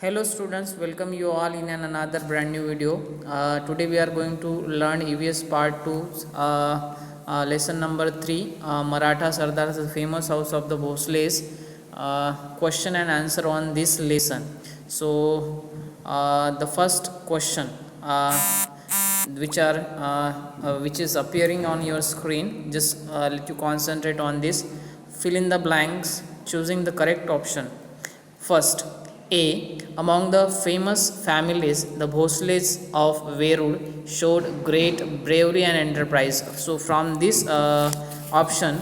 Hello students, welcome you all in another brand new video. Today we are going to learn EVS part 2, lesson number 3, Maratha Sardars, the famous house of the Bhosles. Question and answer on this lesson. So the first question which is appearing on your screen, just let you concentrate on this. Fill in the blanks choosing the correct option. First, A. Among the famous families, the Bhosles of Verud showed great bravery and enterprise. So, from these options,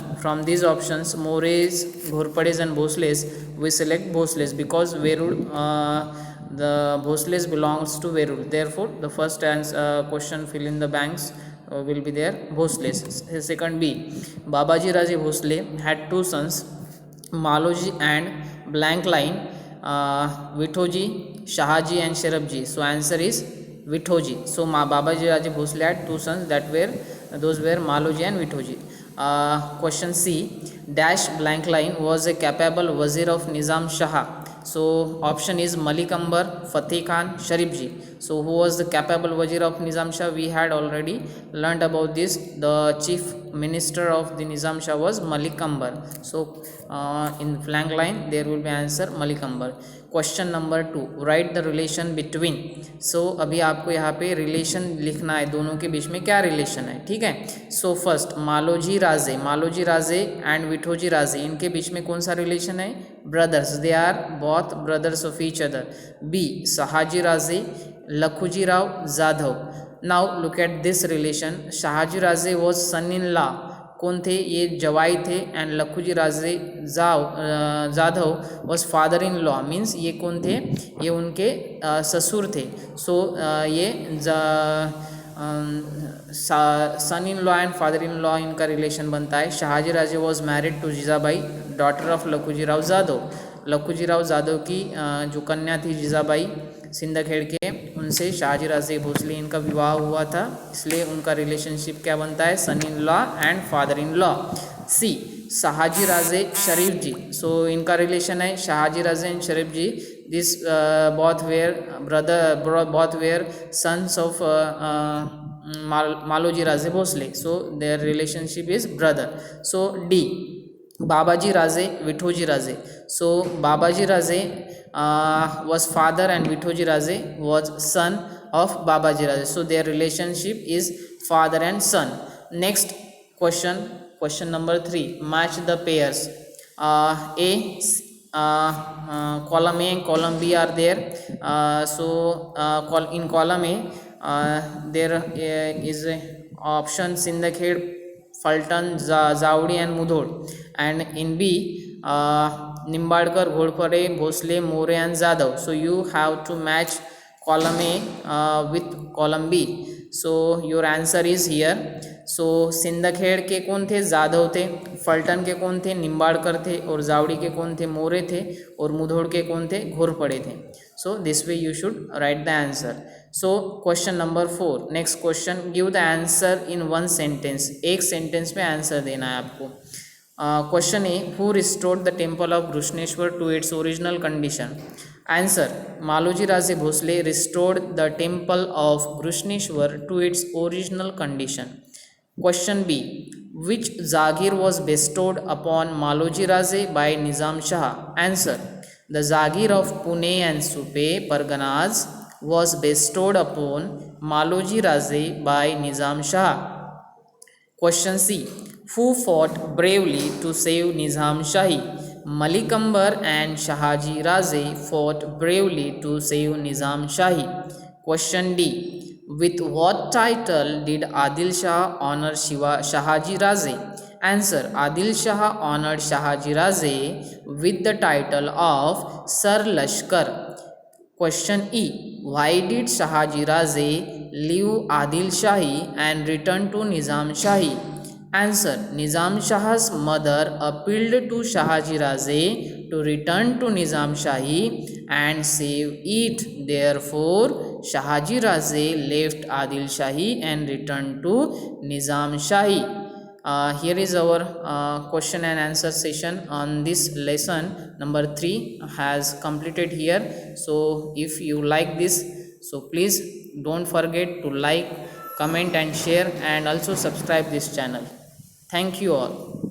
Mores, Ghorpades, and Bhosles, we select Bhosles because Verud, the Bhosles belongs to Verud. Therefore, the first question fill in the blanks will be there Bhosles. Second, B. Babaji Raje Bhosle had two sons, Maloji and blank line, Vithoji, Shahaji and Sharabji. So answer is Vithoji. So Babaji Raje Bhosle had two sons those were Maloji and Vithoji. Question C. Dash blank line was a capable wazir of Nizam Shah. So option is Malik Ambar, Fateh Khan, Sharifji. So who was the capable wazir of Nizam Shah? We had already learned about this. The chief minister of the Nizam Shah was Malik Ambar. So in blank line there will be answer Malik Ambar. Question number 2, write the relation between. So अभी आपको यहाँ पे relation लिखना है, दोनों के बीच में क्या रिलेशन है, ठीक है. So first Maloji Raje and Vithoji Raje, इनके बीच में कौन सा रिलेशन है? Brothers, they are both brothers of each other. B Shahaji Raje, Lakhuji Rao Jadhav. Now look at this relation. Shahaji Raje was son in law, कौन थे? ये जवाई थे. And Lakhuji Raje Jadhav was father in law, means ये कौन थे? ये उनके ससुर थे. सो ये son in law and father in law इनका रिलेशन बनता है. Shahaji Raje was married to Jijabai, daughter of Lakhuji Rao Jadhav. Lakhuji Rao Jadhav की जो कन्या थी जीजाबाई सिंदखेड़ के, उनसे शाहजी राजे भोसले इनका विवाह हुआ था, इसलिए उनका रिलेशनशिप क्या बनता है? Son in law and father in law. See Shahaji Raje Sharif ji. So इनका रिलेशन है Shahaji Raje and Sharif ji. This both were sons of Maloji Raje Bhosale. So their relationship is brother. So the Babaji Raje, Vithoji Raje. So Babaji Raje was father and Vithoji Raje was son of Babaji Raje. So their relationship is father and son. Next question number 3. Match the pairs. A, column A and column B are there. In column A, there is option Sindakhed, Fulton, Zawdi and Mudhol. And in B, Nimbadkar, Ghodpade, Bhosle, More and Jadhav. So you have to match column A with column B. So your answer is here. So सिंदखेड़ के कौन थे? जाधव थे. फल्टन के कौन थे? निम्बाड़कर थे. और जावड़ी के कौन थे? मोरे थे. और मुधोड़ के कौन थे? घोरपड़े थे. So this way you should write the answer. So question number 4. Next question, give the answer in one sentence. एक सेंटेंस में आंसर देना है आपको. Question A, who restored the temple of Grushneshwar to its original condition? Answer, Maloji Raje Bhosle restored the temple of Grushneshwar to its original condition. Question B, which Zagir was bestowed upon Maloji Raje by Nizam Shah? Answer, the Zagir of Pune and Supe Parganas was bestowed upon Maloji Raje by Nizam Shah. Question C, who fought bravely to save Nizam Shahi? Malik Ambar and Shahaji Raje fought bravely to save Nizam Shahi. Question D, with what title did Adil Shah honor Shahaji Raje? Answer, Adil Shah honored Shahaji Raje with the title of Sir Lashkar. Question E, why did Shahaji Raje leave Adil Shahi and return to Nizam Shahi? Answer, Nizam Shah's mother appealed to Shahaji Raje to return to Nizam Shahi and save it. Therefore, Shahaji Raje left Adil Shahi and returned to Nizam Shahi. Here is our question and answer session on this lesson number 3 has completed here. So if you like this, so please don't forget to like, comment and share, and also subscribe this channel. Thank you all.